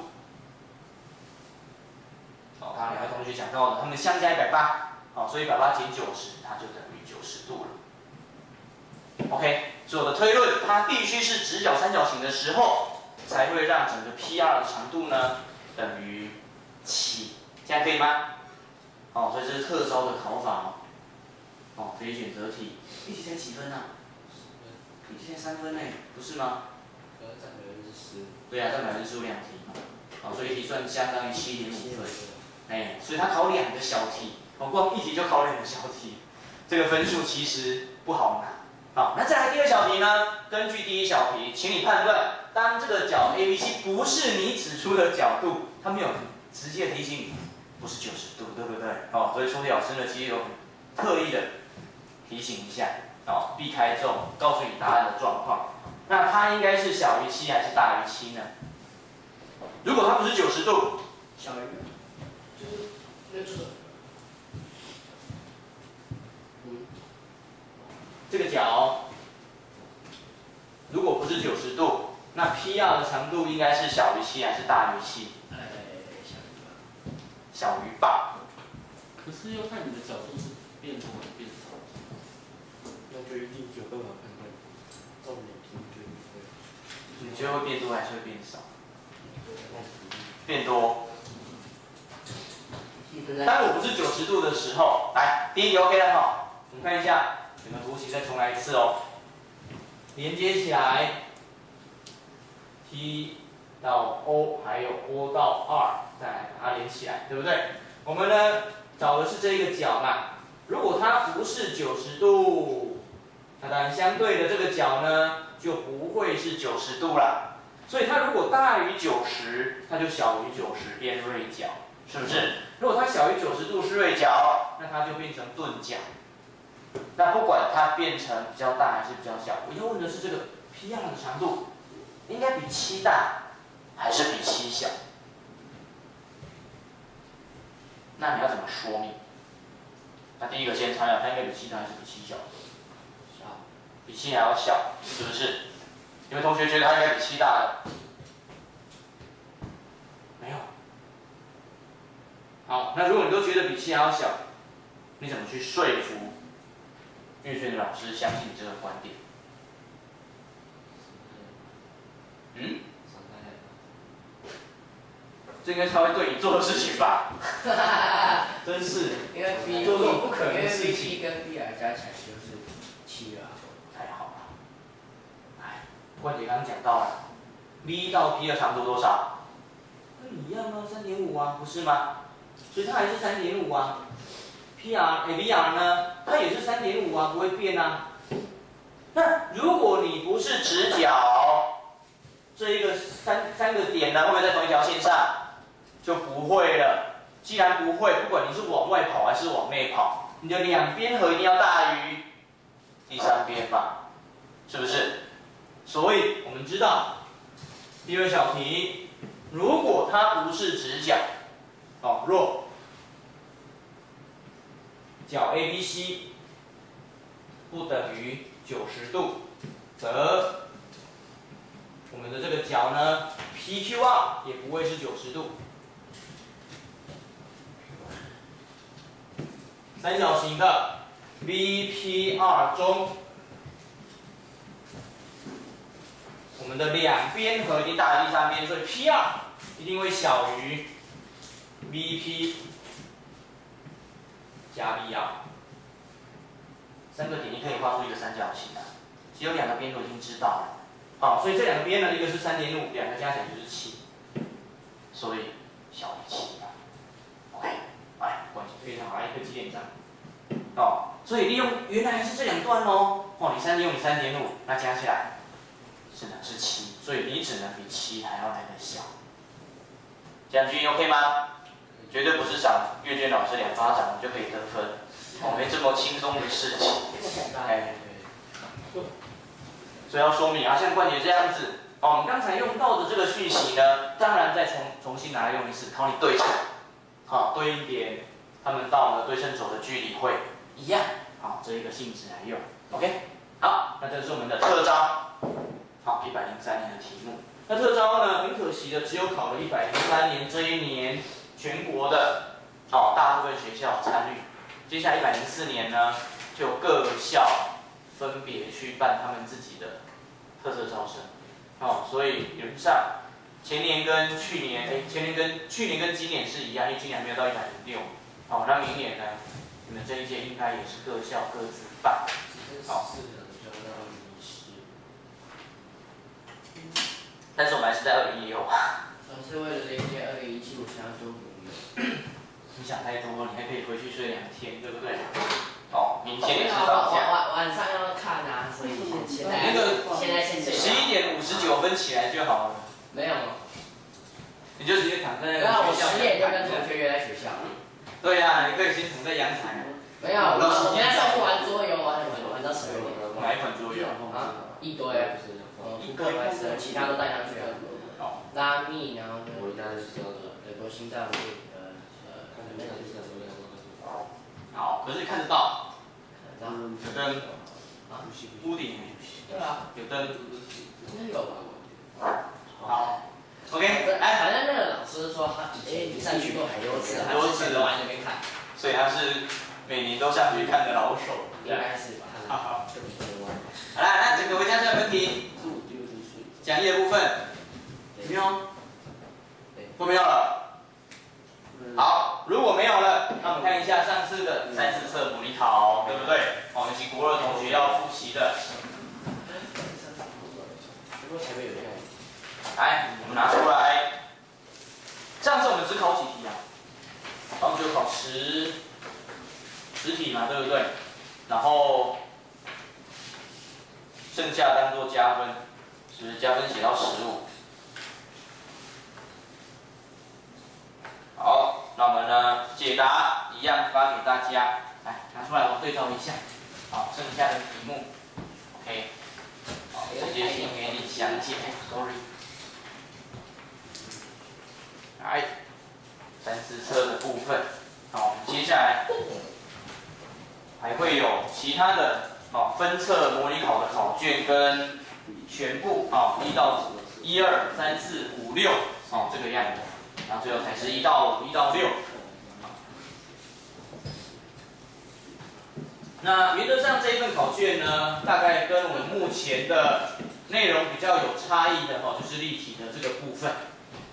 刚刚2位同学讲到的，他们相加180，所以180减90，它就等于90度了。OK， 所以我的推论，它必须是直角三角形的时候，才会让整个 PR 的长度呢等于7，这样可以吗？所以这是特招的考法非选择题，一题才几分啊？一题才3分呢，不是吗？占10%。对啊，占15%2题，所以一题算相当于7.5分。所以它考2个小题，光一题就考2个小题，这个分数其实不好拿。那再来第2小题呢？根据第1小题，请你判断，当这个角 ABC 不是你指出的角度，它没有直接提醒你不是90度，对不对？所以数学老师呢，其实有特意的提醒一下，避开这种告诉你答案的状况。那它应该是小于7还是大于7呢？如果它不是90度，小于，就是那个，这个角如果不是90度，那 PR 的长度应该是小于7还是大于7？小于8。可是要看你的角度是变多还是变少。那就一定有办法判断重点平均。你觉得会变多还是会变少？变多。当我不是90度的时候，来，第一题 OK 了哈，我们看一下整个图形，再重来一次哦。连接起来 ，T 到 O， 还有 O 到2，再来把它连起来，对不对？我们呢找的是这一个角嘛，如果它不是90度，那当然相对的这个角呢就不会是90度了。所以它如果大于90，它就小于90变锐角，是不是？如果它小于90度是锐角，那它就变成钝角。那不管它变成比较大还是比较小，我要问的是这个 PR 的长度应该比7大还是比7小？那你要怎么说明？那第一个先猜它应该比7大还是比7小？小，比7还要小，是不是？有没有同学觉得它应该比7大的？没有。好，那如果你都觉得比7还要小，你怎么去说服岳轩老师相信你这个观点？这应该是他会对你做的事情吧？真是，因为 B 做这种不可能的事情。因为 B 跟 B 加起来就是7啊。太好了。冠姐刚刚讲到了 ，B 到 P 的长度多少？跟你一样啊，3.5啊，不是吗？所以它还是3.5啊。BR 呢，它也是3.5啊，不会变啊。那如果你不是直角，这一个三个点呢，会不会在同一条线上？就不会了。既然不会，不管你是往外跑还是往内跑，你的两边和一定要大于第3边嘛，是不是？所以我们知道，第2小题，如果它不是直角，若角 ABC 不等于90度，则我们的这个角呢 PQR 也不会是90度。三角形的 BPR 中我们的两边和一定大于第三边，所以 P2 一定会小于 VP 加 BR。3个点你可以画出一个三角形啊，只有2个边都已经知道了。好，所以这2个边呢，一个是3.5，2个加起来就是7，所以小于7嘛。OK， 来，关系非常好，一个基点上。哦，所以利用原来是这2段哦，哦，你3.5，你3.5，那加起来是呢是7，所以你只能比7还要来得小。这样句 OK 吗？绝对不是赏阅卷老师2巴掌就可以得分，哦，没这么轻松的事情。哎，所以要说明啊，像冠杰这样子，哦，我们刚才用到的这个讯息呢，当然再重新拿来用一次，考你对称，好，对应点，它们到了对称轴的距离会一样，好，这一个性质来用 ，OK， 好，那这是我们的特招，好，103年的题目。那特招呢，很可惜的，只有考了103年这一年全国的，哦，大部分学校参与。接下来104年呢，就各校分别去办他们自己的特色招生，哦，所以理论上前年跟去年跟今年是一样，因为今年还没有到106，哦，那明年呢，你们这一届应该也是各校各自办，好。但是我们还是在2016。是为了这一届2017我想要多努力。你想太多，你还可以回去睡2天，对不对？哦，明天也是放假。晚上要看啊，所以现在那个先11点59分起来就好了。没有。你就直接躺在那个学校。我学校。10点就跟同学约在学校。对呀、你可以先躺在阳台。没有，我现在上去玩桌游，玩到12点。哪一款桌游？啊，一堆。一个白色，其他都带上去了。拉密，然后德国心脏病，好，可是看得到。看得到。有灯。屋顶。对啊。有灯。应该有吧。好。OK， 哎，反正那个老师说他以前上去过很多次，他之前都来那边看。所以他是每年都上去看的老手。应该是吧。好。好啦，那整个回家这个问题。讲义的部分，有没有？都没有了。好，如果没有了，那我们看一下上次的3次测模拟考，对不对？哦，以及国2同学要复习的。来，我们拿出来。上次我们只考几题啊？我们就考10题嘛，对不对？然后剩下当做加分。就是加分写到15。好，那我们呢解答一样发给大家，来拿出来我对照一下。好，剩下的题目 ，OK， 好，直接先给你详解 ，sorry。来，3次测的部分，好，接下来还会有其他的分测模拟考的考卷跟。全部1到1、2、3、4、5、6这个样子，然后最后才是1到5、1到6。那原则上这一份考卷呢，大概跟我们目前的内容比较有差异的就是例题的这个部分。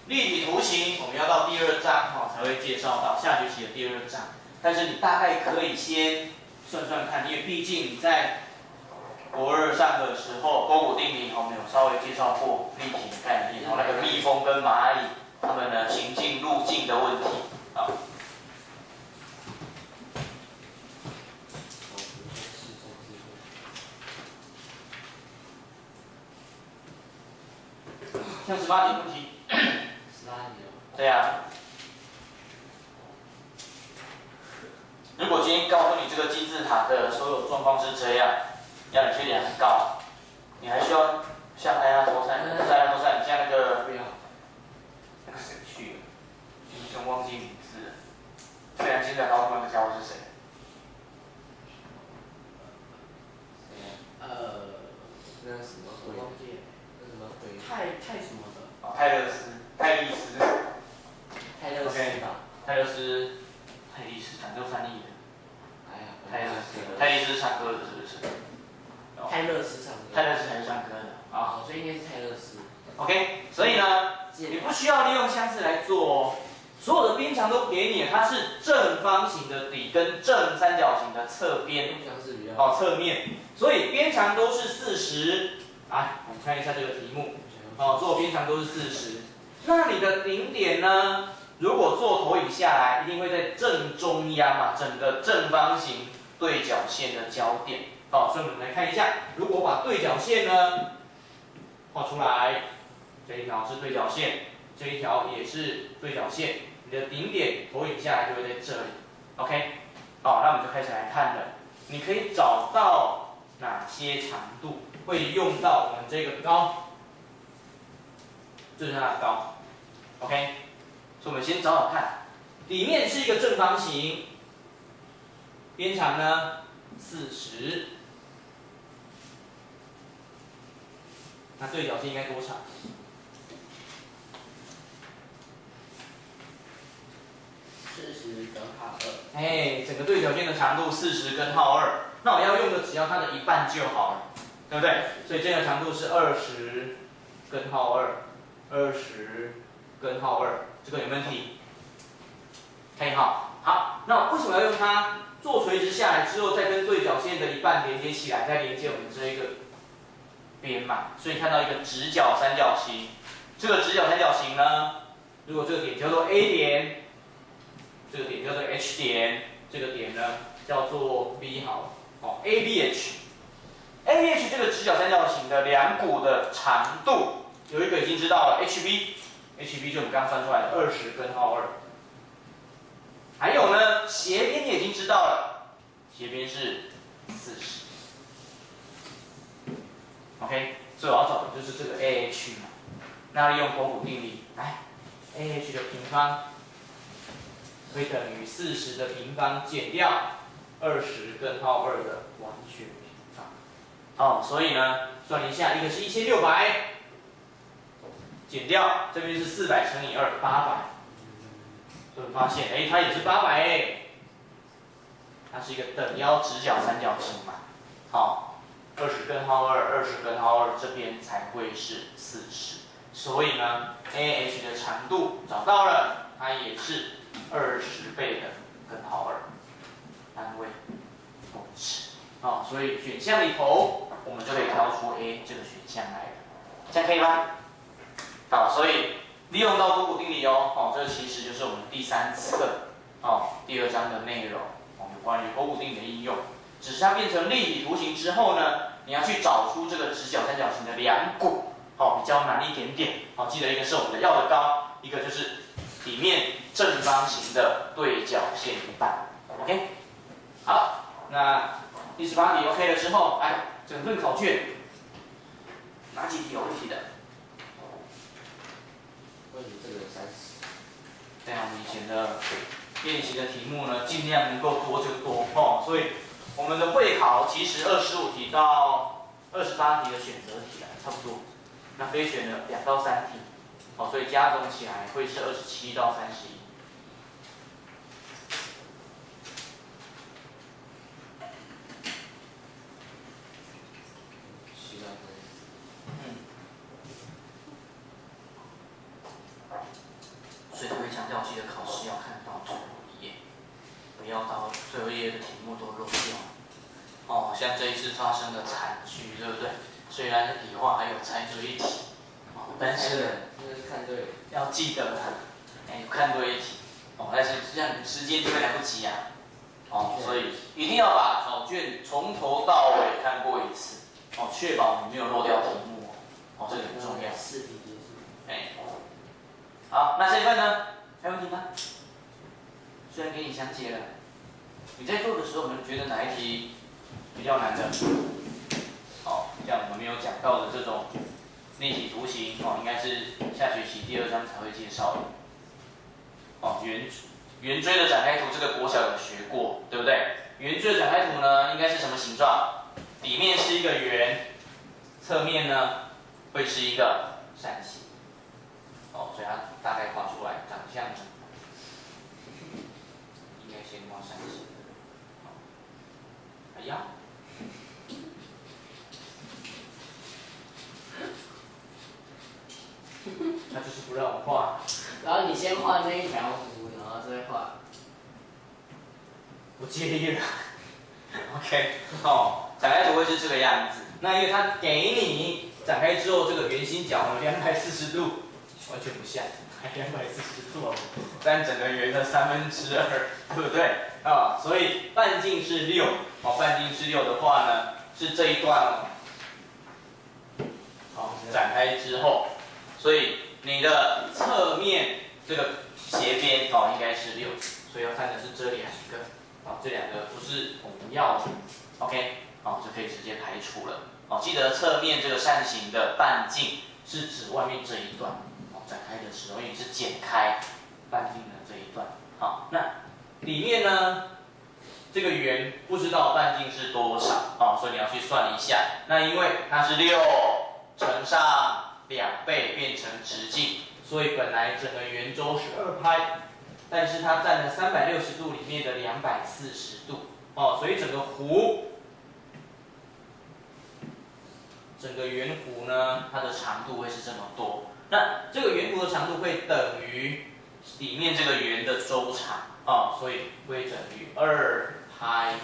例题图形我们要到第2章才会介绍到下学期的第2章，但是你大概可以先算算看，因为毕竟你在国2上的时候，勾股定理我们有稍微介绍过例题的概念，那个蜜蜂跟蚂蚁它们的情境路径的问题。好，像18题问题。18题哦。对呀。如果今天告诉你这个金字塔的所有状况是这样。要你去量高，你还需要像艾拉托山，你像那个谁去了，英雄忘记名字了。虽然金字塔高度那个家伙是谁？那什么鬼？忘记了。那什么鬼？泰什么的？泰勒斯，泰利斯。泰勒斯吧。泰勒斯，泰利斯，反正翻译的。哎呀，泰勒斯，泰利斯唱歌的是不是？泰勒斯唱歌。泰勒斯还是唱歌的啊，所以应该是泰勒斯。所有的边长都给你了，它是正方形的底跟正三角形的侧边，侧面，所以边长都是40。来，我们看一下这个题目，所有边长都是40。那你的顶点呢？如果做投影下来，一定会在正中央嘛，整个正方形对角线的交点。所以我们来看一下，如果把对角线呢画出来，这一条是对角线，这一条也是对角线，你的顶点投影下来就会在这里。OK， 好，那我们就开始来看了。你可以找到哪些长度会用到我们这个高？这是它的高。OK， 所以我们先找找看，底面是一个正方形，边长呢40，那对角线应该多长？40根号2。哎，整个对角线的长度40根号2，那我要用的只要它的一半就好了，对不对？所以这个长度是20根号2，20根号2，这个有没有问题？可以哈。好，那为什么要用它？做垂直下来之后，再跟对角线的一半连接起来，再连接我们这一个边嘛。所以看到一个直角三角形，这个直角三角形呢，如果这个点叫做 A 点，这个点叫做 H 点，这个点呢叫做 B 好了，ABH 这个直角三角形的两股的长度，有一个已经知道了 HB 就我们刚刚算出来的20根号2。还有呢，斜边你已经知道了，斜边是40。OK， 所以我要找的就是这个 AH 嘛。那利用勾股定理，来 ，AH 的平方会等于40的平方减掉20根号2的完全平方。所以呢，算一下，一个是1600，减掉这边是400乘以2，800。就会发现，它也是800，它是一个等腰直角三角形嘛。好，20根号2，20根号2，这边才会是40。所以呢 ，AH 的长度找到了，它也是20倍的根号2，单位公尺。所以选项里头，我们就可以挑出 A 这个选项来了，这样可以吗？好，所以。利用到勾股定理这其实就是我们第3册第2章的内容，有关于勾股定理的应用。只是它变成立体图形之后呢，你要去找出这个直角三角形的两股，比较难一点点。记得一个是我们的要的高，一个就是底面正方形的对角线一半。OK， 好，那第18题 OK 了之后，来整份考卷哪几题有问题的？这个30。对啊，我们以前的练习的题目呢，尽量能够多就多所以我们的会考其实25题到28题的选择题差不多，那非选了2到3题，所以加总起来会是27到31。所以特别强调，记得考试要看到最后一页，不要到最后一页的题目都漏掉。像这一次发生的惨剧，对不对？虽然笔画还有猜对一题，但是看对了，要记得看对一题，但是这样时间就会来不及啊。所以一定要把考卷从头到尾看过一次，确保你没有漏掉题目这个很重要。4题结束。好，那这一份呢？还有问题吗？虽然给你详解了，你在做的时候，我们觉得哪一题比较难的？像我们没有讲到的这种立体图形，应该是下学期第2章才会介绍的。圆锥的展开图，这个国小有学过，对不对？圆锥的展开图呢，应该是什么形状？底面是一个圆，侧面呢会是一个扇形。所以它大概画出来长相呢，应该先画扇形。哎呀，他就是不让我画。然后你先画那一条弧，然后再画。不介意了。OK， 展开图会是这个样子。那因为它给你展开之后，这个圆心角呢240度，完全不像，还240度，占整个圆的2/3，对不对？所以半径是6，半径是6的话呢，是这一段展开之后，所以你的侧面这个斜边应该是6，所以要看的是这2个，这2个不是我们要的 ，OK， 就可以直接排除了。记得侧面这个扇形的半径是指外面这一段，展开的时候，因为你是剪开半径的这一段。好，那里面呢，这个圆不知道半径是多少，所以你要去算一下。那因为它是6乘上2倍变成直径，所以本来整个圆周是2拍，但是它占了360度里面的240度，所以整个弧。整个圆弧呢，它的长度会是这么多。那这个圆弧的长度会等于里面这个圆的周长，所以会等于2拍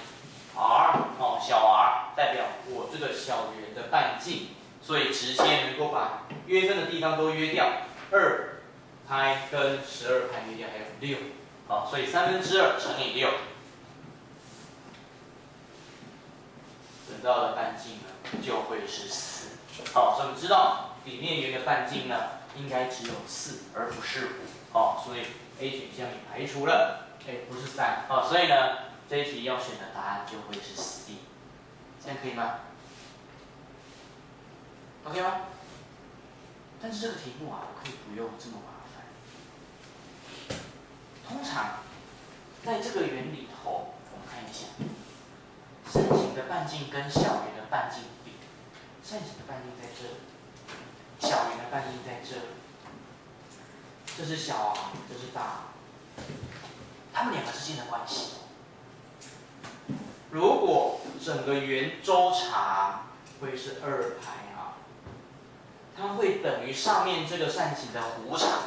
r， 小 r 代表我这个小圆的半径，所以直接能够把约分的地方都约掉，2拍跟12拍约掉，还有6，所以2/3乘以6，得到的半径呢就会是4。所以我们知道里面圆的半径呢应该只有4，而不是5。所以 A 选项也排除了，不是3。所以呢这一题要选的答案就会是 C， 这样可以吗 ？OK 吗？但是这个题目可以不用这么麻烦。通常在这个圆里头，我们看一下，扇形的半径跟小圆的半径比，扇形的半径在这里，小圆的半径在这里，这是小 r， 这是大 r， 它们两个之间的关系。如果整个圆周长会是2拍它会等于上面这个扇形的弧长。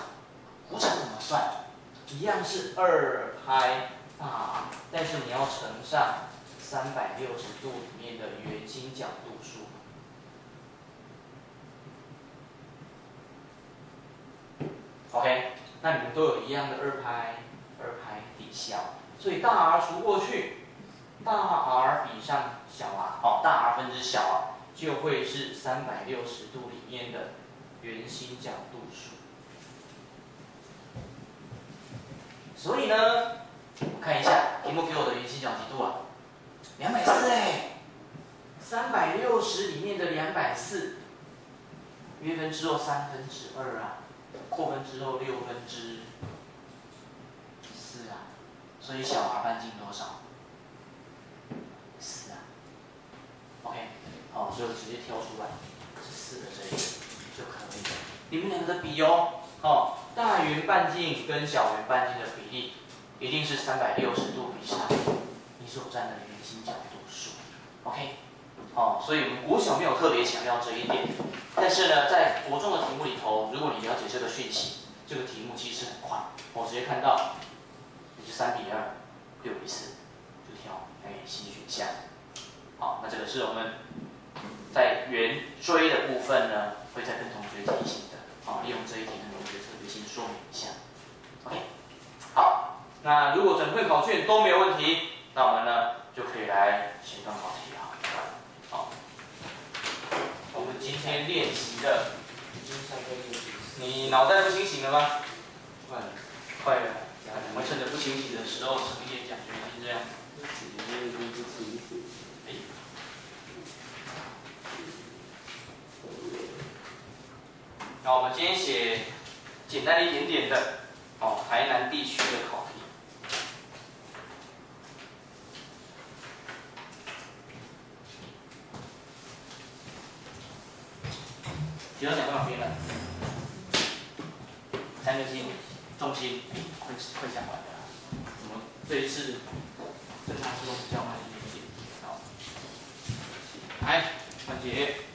弧长怎么算？一样是2拍大 r， 但是你要乘上360度里面的圆心角度数。OK， 那你们都有一样的2拍抵消，所以大 R 除过去，大 R 比上小 R， 大 R 分之小 R 就会是360度里面的圆心角度数。所以呢，我看一下题目给我的圆心角几度240360里面的240，约分之后2/3扣分之后4/6，所以小 r 半径多少？4OK， 所以我直接挑出来是4的这一个就可以了。你们两个的比大圆半径跟小圆半径的比例一定是360度以上你所占的圆心角度数。OK， 所以我们国小没有特别强调这一点，但是呢，在国中的题目里头，如果你了解这个讯息，这个题目其实很快，我直接看到是3:2，6:4，就挑C 选项。好，那这个是我们在圆锥的部分呢，会再跟同学提醒的。利用这一题跟同学特别先说明一下。OK， 好，那如果整份考卷都没有问题，那我们呢就可以来写段考题了。好，我们今天练习的，你脑袋不清醒了吗？快了。我们趁着不清醒的时候，呈现奖学金这样。那我们今天写简单一点点的台南地区的考题。题都讲到哪边了？3个心，重心快讲完了。怎么这一次正常是比较慢一点点？好，来，换节。